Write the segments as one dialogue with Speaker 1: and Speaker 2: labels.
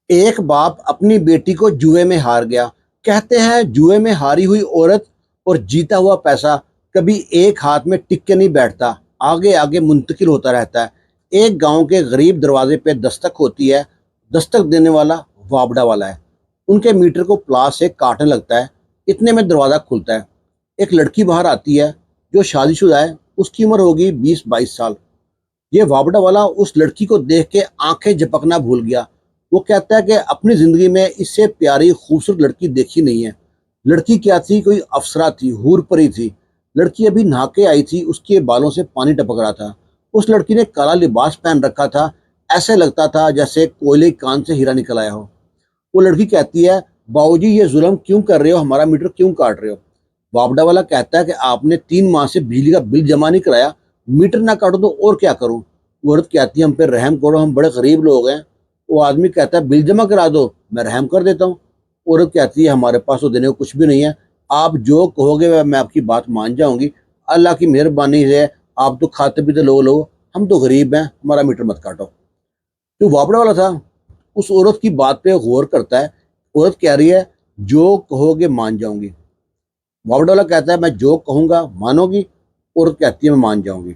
Speaker 1: एक बाप अपनी बेटी को जुए में हार गया। कहते हैं जुए में हारी हुई औरत और जीता हुआ पैसा कभी एक हाथ में टिक के नहीं बैठता, आगे आगे मुंतकिल होता रहता है। एक गांव के गरीब दरवाजे पे दस्तक होती है। दस्तक देने वाला वाबड़ा वाला है। उनके मीटर को प्लास से काटने लगता है। इतने में दरवाज़ा खुलता है। एक लड़की बाहर आती है जो शादीशुदा है। उसकी उम्र होगी 20-22 साल। ये वाबड़ा वाला उस लड़की को देख के आंखें झपकना भूल गया। वो कहता है कि अपनी जिंदगी में इससे प्यारी खूबसूरत लड़की देखी नहीं है। लड़की क्या थी, कोई अप्सरा थी, हूर परी थी। लड़की अभी नहा के आई थी, उसके बालों से पानी टपक रहा था। उस लड़की ने काला लिबास पहन रखा था। ऐसे लगता था जैसे कोयले के कान से हीरा निकल आया हो। वो लड़की कहती है, बाबूजी ये जुल्म क्यों कर रहे हो, हमारा मीटर क्यों काट रहे हो। वापडा वाला कहता है कि आपने 3 माह से बिजली का बिल जमा नहीं कराया, मीटर ना काटो तो और क्या करूं। वो औरत कहती है, हम पे रहम करो, हम बड़े गरीब लोग हैं। वो आदमी कहता है, बिल जमा करा दो, मैं रहम कर देता हूँ। औरत कहती है, हमारे पास तो देने को कुछ भी नहीं है, आप जो कहोगे मैं आपकी बात मान जाऊंगी। अल्लाह की मेहरबानी है, आप तो खाते पीते लोग, हम तो गरीब हैं, हमारा मीटर मत काटो। जो वापड़ा वाला था उस औरत की बात पे गौर करता है। औरत कह रही है, जो कहोगे मान जाऊंगी। वापड़ा वाला कहता है, मैं जो कहूंगा मानोगी। औरत कहती है, मैं मान जाऊंगी।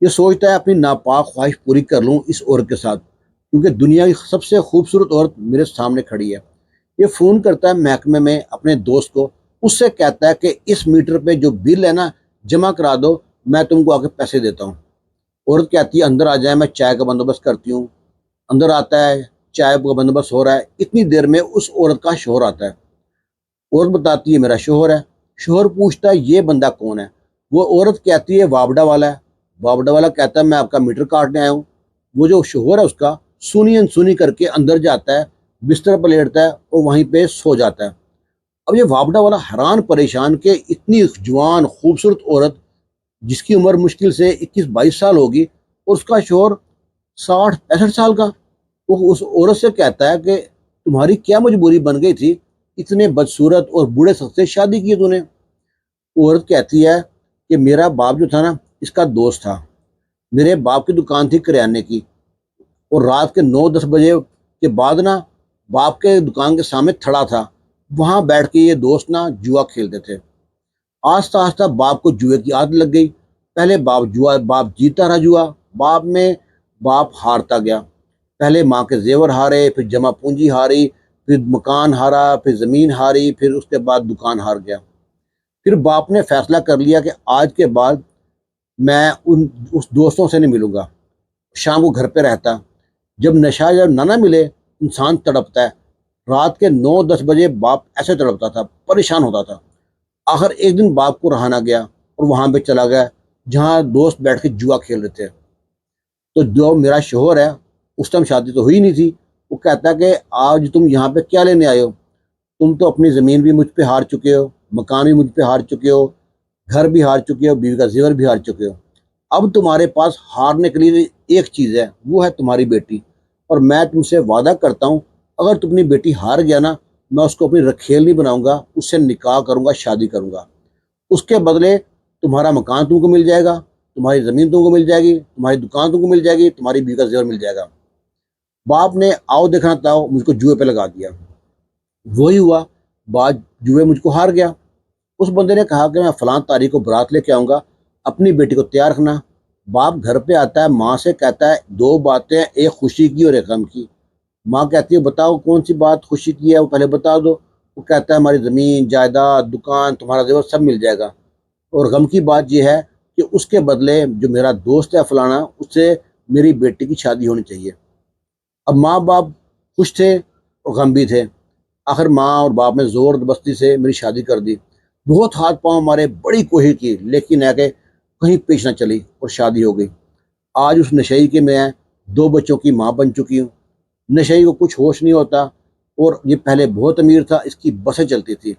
Speaker 1: ये सोचता है अपनी नापाक ख्वाहिश पूरी कर लूं इस औरत के साथ, क्योंकि दुनिया की सबसे खूबसूरत औरत मेरे सामने खड़ी है। ये फोन करता है महकमे में अपने दोस्त को। उससे कहता है कि इस मीटर पे जो बिल है ना, जमा करा दो, मैं तुमको आके पैसे देता हूँ। औरत कहती है, अंदर आ जाए, मैं चाय का बंदोबस्त करती हूँ। अंदर आता है, चाय का बंदोबस्त हो रहा है। इतनी देर में उस औरत का शोहर आता है। औरत बताती है, मेरा शोहर है। शोहर पूछता है, ये बंदा कौन है। वो औरत कहती है, वाबड़ा वाला है। वाबड़ा वाला कहता है, मैं आपका मीटर काटने आया हूँ। वो जो शोहर है उसका सुनी अनसुनी करके अंदर जाता है, बिस्तर पर लेटता है और वहीं पे सो जाता है। अब ये वाबड़ा वाला हैरान परेशान के इतनी जवान खूबसूरत औरत जिसकी उम्र मुश्किल से 21-22 साल होगी, और उसका शोहर 60-65 साल का। वो उस औरत से कहता है कि तुम्हारी क्या मजबूरी बन गई थी, इतने बदसूरत और बूढ़े शख्स से शादी की तूने। औरत कहती है कि मेरा बाप जो था ना, इसका दोस्त था। मेरे बाप की दुकान थी किराने की, और रात के 9-10 बजे के बाद ना, बाप के दुकान के सामने खड़ा था। वहां बैठ के ये दोस्त ना जुआ खेलते थे। आस्ता आस्ता बाप को जुए की आदत लग गई। पहले बाप जीता रहा जुआ। बाप में बाप हारता गया। पहले माँ के जेवर हारे, फिर जमा पूंजी हारी, फिर मकान हारा, फिर जमीन हारी, फिर उसके बाद दुकान हार गया। फिर बाप ने फैसला कर लिया कि आज के बाद मैं उन उस दोस्तों से नहीं मिलूंगा। शाम को घर पे रहता। जब ना मिले, इंसान तड़पता है। रात के 9-10 बजे बाप ऐसे तड़पता था, परेशान होता था। आखिर एक दिन बाप को रहा ना गया और वहां पे चला गया जहां दोस्त बैठ के जुआ खेल रहे थे। तो जो मेरा शोहर है, उस टाइम शादी तो हुई नहीं थी। वो कहता है कि आज तुम यहाँ पे क्या लेने आए हो। तुम तो अपनी ज़मीन भी मुझ पे हार चुके हो, मकान भी मुझ पे हार चुके हो, घर भी हार चुके हो, बीवी का जेवर भी हार चुके हो। अब तुम्हारे पास हारने के लिए एक चीज़ है, वो है तुम्हारी बेटी। और मैं तुमसे वादा करता हूँ, अगर तुम अपनी बेटी हार गया ना, मैं उसको अपनी रखेल नहीं बनाऊंगा, उससे निकाह करूंगा, शादी करूंगा। उसके बदले तुम्हारा मकान तुमको मिल जाएगा, तुम्हारी ज़मीन तुमको मिल जाएगी, तुम्हारी दुकान तुमको मिल जाएगी, तुम्हारी बीवी का जेवर मिल जाएगा। बाप ने आओ देखना ताओ मुझको जुए पे लगा दिया। वही हुआ, बाद जुए मुझको हार गया। उस बंदे ने कहा कि मैं फलां तारीख को बारात लेके आऊंगा, अपनी बेटी को तैयार रखना। बाप घर पे आता है, माँ से कहता है, दो बातें, एक खुशी की और एक गम की। माँ कहती है, बताओ कौन सी बात खुशी की है, वो पहले बता दो। वो कहता है, हमारी ज़मीन जायदाद दुकान तुम्हारा जेवर सब मिल जाएगा। और गम की बात यह है कि उसके बदले जो मेरा दोस्त है फलाना, उससे मेरी बेटी की शादी होनी चाहिए। अब माँ बाप खुश थे और गम भी थे। आखिर माँ और बाप ने जोर जबरदस्ती से मेरी शादी कर दी। बहुत हाथ पांव मारे, बड़ी कोशिश की, लेकिन है कि कहीं पेश ना चली और शादी हो गई। आज उस नशेई के मैं 2 बच्चों की माँ बन चुकी हूँ। नशेई को कुछ होश नहीं होता। और ये पहले बहुत अमीर था, इसकी बसें चलती थी।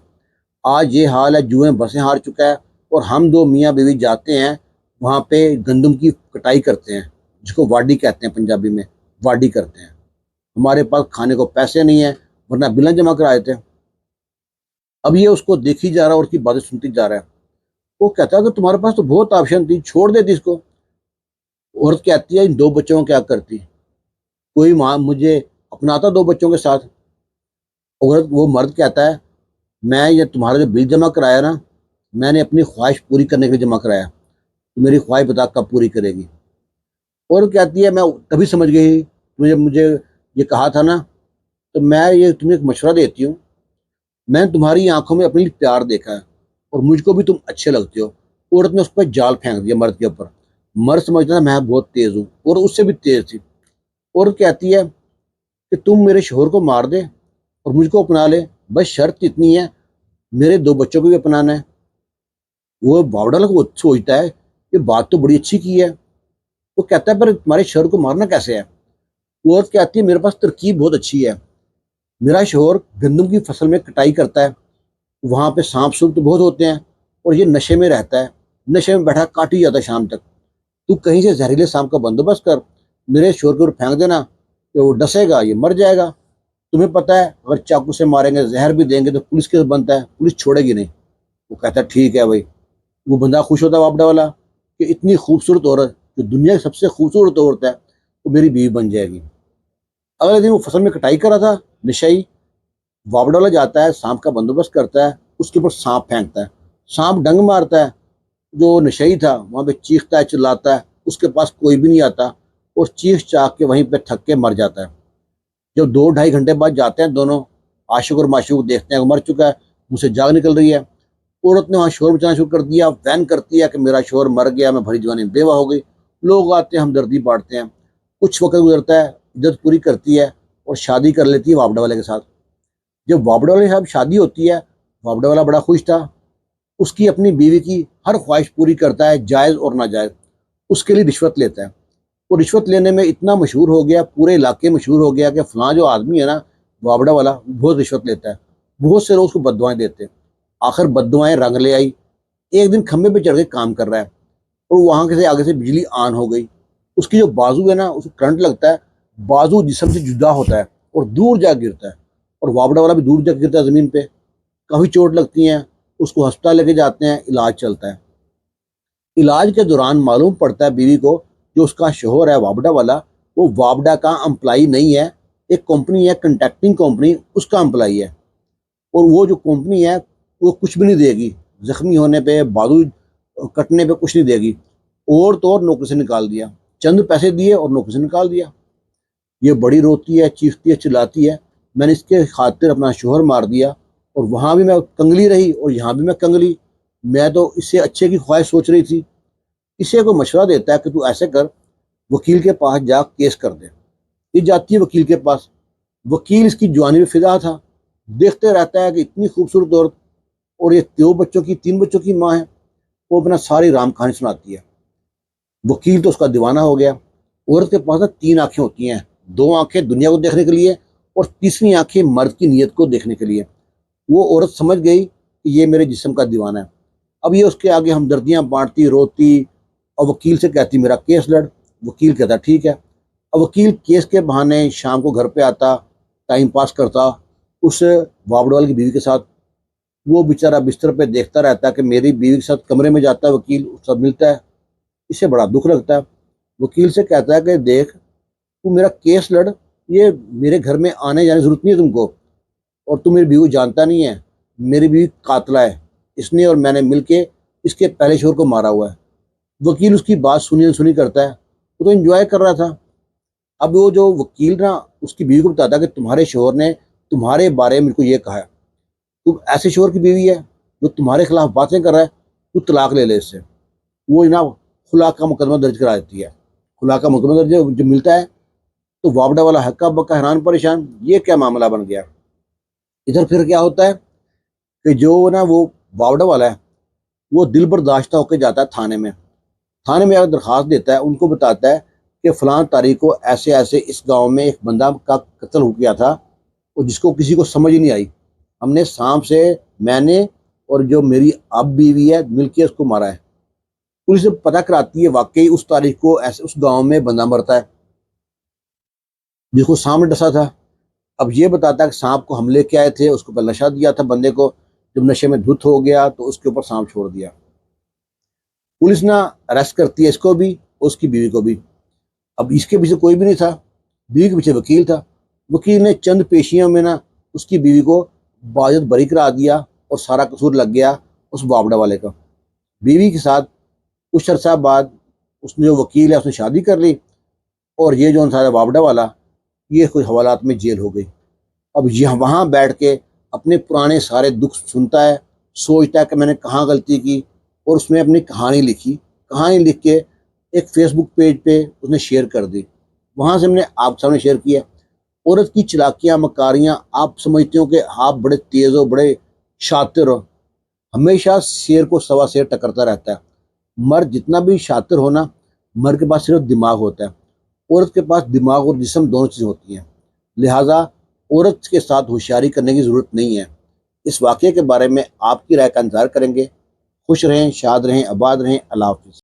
Speaker 1: आज ये हाल है, जुए में बसें हार चुका है। और हम दो मियाँ बीवी जाते हैं, वहाँ पे गंदम की कटाई करते हैं, जिसको वाडी कहते हैं पंजाबी में। वाडी करते हैं। हमारे पास खाने को पैसे नहीं है, वरना बिल जमा कराए थे। अब ये उसको देखी जा रहा है और उसकी बातें सुनती जा रहा है। वो कहता है कि तुम्हारे पास तो बहुत ऑप्शन थी, छोड़ देती इसको। औरत कहती है, इन 2 बच्चों को क्या करती। कोई माँ मुझे अपनाता 2 बच्चों के साथ। औरत वो मर्द कहता है, मैं ये तुम्हारा जो बिल जमा कराया ना, मैंने अपनी ख्वाहिश पूरी करने के लिए जमा कराया, तो मेरी ख्वाहिश बता कब पूरी करेगी। औरत कहती है, मैं तभी समझ गई, तुझे मुझे ये कहा था ना, तो मैं ये तुम्हें एक मशवरा देती हूँ, मैंने तुम्हारी आंखों में अपने लिए प्यार देखा है और मुझको भी तुम अच्छे लगते हो। औरत ने उस पर जाल फेंक दिया मर्द के ऊपर। मर्द समझता था मैं बहुत तेज हूँ और उससे भी तेज थी। औरत कहती है कि तुम मेरे शोहर को मार दे और मुझको अपना ले, बस शर्त इतनी है, मेरे 2 बच्चों को भी अपनाना है। वो बावड़ा को सोचता है ये बात तो बड़ी अच्छी की है। वो कहता है पर तुम्हारे शोहर को मारना कैसे है। वो औरत कहती है मेरे पास तरकीब बहुत अच्छी है। मेरा शोहर गंदम की फसल में कटाई करता है, वहां पे सांप सूप तो बहुत होते हैं और ये नशे में रहता है, नशे में बैठा काट ही जाता है शाम तक। तू कहीं से जहरीले सांप का बंदोबस्त कर, मेरे शोर के ऊपर फेंक देना, तो वो डसेगा, ये मर जाएगा। तुम्हें पता है अगर चाकू से मारेंगे, जहर भी देंगे तो पुलिस केस बनता है, पुलिस छोड़ेगी नहीं। वो कहता है ठीक है भाई। वो बंदा खुश होता है वापडा वाला कि इतनी खूबसूरत औरत, जो दुनिया की सबसे खूबसूरत औरत है, वो मेरी बीवी बन जाएगी। अगले दिन वो फसल में कटाई कर रहा था, निशाई वापडा वाला जाता है, सांप का बंदोबस्त करता है, उसके ऊपर सांप फेंकता है, सांप डंग मारता है। जो नशई था वहां पे चीखता है, चिल्लाता है, उसके पास कोई भी नहीं आता और चीख चाक के वहीं पे थक के मर जाता है। जब 2 ढाई घंटे बाद जाते हैं दोनों, आशिक और माशूक देखते हैं वो मर चुका है, मुझसे जाग निकल रही है। औरत ने वहां शोर मचाना शुरू कर दिया, वैन करती है कि मेरा शोहर मर गया, मैं भरी जवानी में बेवा हो गई। लोग आते हैं, हमदर्दी बांटते हैं। कुछ वक्त गुजरता है, इज्जत पूरी करती है और शादी कर लेती है वापडा वाले के साथ। जब वापडा वाले के साथ शादी होती है, वापडा वाला बड़ा खुश था। उसकी अपनी बीवी की हर ख्वाहिश पूरी करता है, जायज़ और नाजायज़। उसके लिए रिश्वत लेता है। वो रिश्वत लेने में इतना मशहूर हो गया, पूरे इलाके में मशहूर हो गया कि फलां जो आदमी है ना, वाबड़ा वाला, बहुत रिश्वत लेता है। बहुत से लोग उसको बददुआएं देते हैं। आखिर बददुआएं रंग ले आई। एक दिन खंबे पे चढ़ के काम कर रहा है और वहां के से आगे से बिजली ऑन हो गई। उसकी जो बाजू है ना, उसको करंट लगता है, बाजू जिस्म से जुदा होता है और दूर जा गिरता है। और वाबड़ा वाला भी दूर जा गिरता है जमीन पे। काफी चोट लगती है। उसको अस्पताल लेके जाते हैं, इलाज चलता है। इलाज के दौरान मालूम पड़ता है बीवी को, जो उसका शोहर है वाबडा वाला, वो वाबडा का एम्प्लॉई नहीं है, एक कंपनी है कंट्रैक्टिंग कंपनी, उसका एम्प्लॉई है। और वो जो कंपनी है वो कुछ भी नहीं देगी, जख्मी होने पे, बाजू कटने पे कुछ नहीं देगी। और तो और नौकरी से निकाल दिया, चंद पैसे दिए और नौकरी से निकाल दिया। ये बड़ी रोती है, चीखती है, चिल्लाती है, मैंने इसके खातिर अपना शोहर मार दिया और वहां भी मैं कंगली रही और यहाँ भी मैं कंगली। मैं तो इससे अच्छे की ख्वाहिश सोच रही थी। इसे को मशवरा देता है कि तू ऐसे कर, वकील के पास जा केस कर दे। ये जाती है वकील के पास। वकील इसकी जवानी में फिदा था, देखते रहता है कि इतनी खूबसूरत औरत, और ये 2 बच्चों की, 3 बच्चों की माँ है। वो अपना सारी राम कहानी सुनाती है। वकील तो उसका दीवाना हो गया। औरत के पास ना 3 आंखें होती हैं, 2 आंखें दुनिया को देखने के लिए और तीसरी आंखें मर्द की नीयत को देखने के लिए। वो औरत समझ गई कि ये मेरे जिस्म का दीवाना है। अब ये उसके आगे हमदर्दियां बांटती, रोती और वकील से कहती मेरा केस लड़। वकील कहता ठीक है। अब वकील केस के बहाने शाम को घर पे आता, टाइम पास करता उस वाबड़वाल की बीवी के साथ। वो बेचारा बिस्तर पे देखता रहता है कि मेरी बीवी के साथ कमरे में जाता है वकील, उससे मिलता है। इसे बड़ा दुख लगता है। वकील से कहता है कि देख, तू मेरा केस लड़, ये मेरे घर में आने जाने की जरूरत नहीं है तुमको, और तू मेरी बीवी को जानता नहीं है, मेरी बीवी कातला है, इसने और मैंने मिलके इसके पहले शोर को मारा हुआ है। वकील उसकी बात सुनी सुनी करता है, वो तो एंजॉय कर रहा था। अब वो जो वकील ना उसकी बीवी को बताता है कि तुम्हारे शोहर ने तुम्हारे बारे में मेरे को ये कहा है, तुम ऐसे शोहर की बीवी है जो तुम्हारे खिलाफ बातें कर रहा है, तू तलाक ले ले इससे। वो जनाब खुला का मुकदमा दर्ज करा देती है। खुला का मुकदमा दर्ज जो मिलता है, तो वापडा वाला हक्का बक्का हैरान परेशान, ये क्या मामला बन गया। इधर फिर क्या होता है कि जो ना वो वापडा वाला है, वो दिल बर्दाश्त होकर जाता है थाने में। थाने में आकर दरखास्त देता है, उनको बताता है कि फलां तारीख को ऐसे ऐसे इस गांव में एक बंदा का कत्ल हो गया था और जिसको किसी को समझ ही नहीं आई। हमने सांप से, मैंने और जो मेरी अब बीवी है मिलकर उसको मारा है। पुलिस जब पता कराती है, वाकई उस तारीख को ऐसे उस गांव में बंदा मरता है जिसको सांप ने डसा था। अब ये बताता है कि सांप को हम लेके आए थे, उसको पहले नशा दिया था बंदे को, जब नशे में धुत हो गया तो उसके ऊपर सांप छोड़ दिया। पुलिस ना अरेस्ट करती है इसको भी, उसकी बीवी को भी। अब इसके पीछे कोई भी नहीं था, बीवी के पीछे वकील था। वकील ने चंद पेशियों में ना उसकी बीवी को बाइज्जत बरी करा दिया और सारा कसूर लग गया उस बावड़ा वाले का। बीवी के साथ कुछ अरसा बाद उसने जो वकील है उसने शादी कर ली और ये जो सारा बावड़ा वाला ये कुछ हवालात में जेल हो गई। अब यह वहाँ बैठ के अपने पुराने सारे दुख सुनता है, सोचता है कि मैंने कहाँ गलती की और उसमें अपनी कहानी लिखी। कहानी लिख के एक फेसबुक पेज पे उसने शेयर कर दी। वहाँ से हमने आप सामने शेयर किया। औरत की चालाकियाँ मकारियाँ, आप समझते हो कि आप बड़े तेज़ हो, बड़े शातिर हो, हमेशा शेर को सवा शेर टकरता रहता है। मर्द जितना भी शातिर हो ना, मर्द के पास सिर्फ दिमाग होता है, औरत के पास दिमाग और जिस्म दोनों चीज़ें होती हैं। लिहाजा औरत के साथ होशियारी करने की ज़रूरत नहीं है। इस वाक़ये के बारे में आपकी राय का इंतज़ार करेंगे। खुश रहें, शाद रहें, आबाद रहें। अल्लाह हाफ़िज़।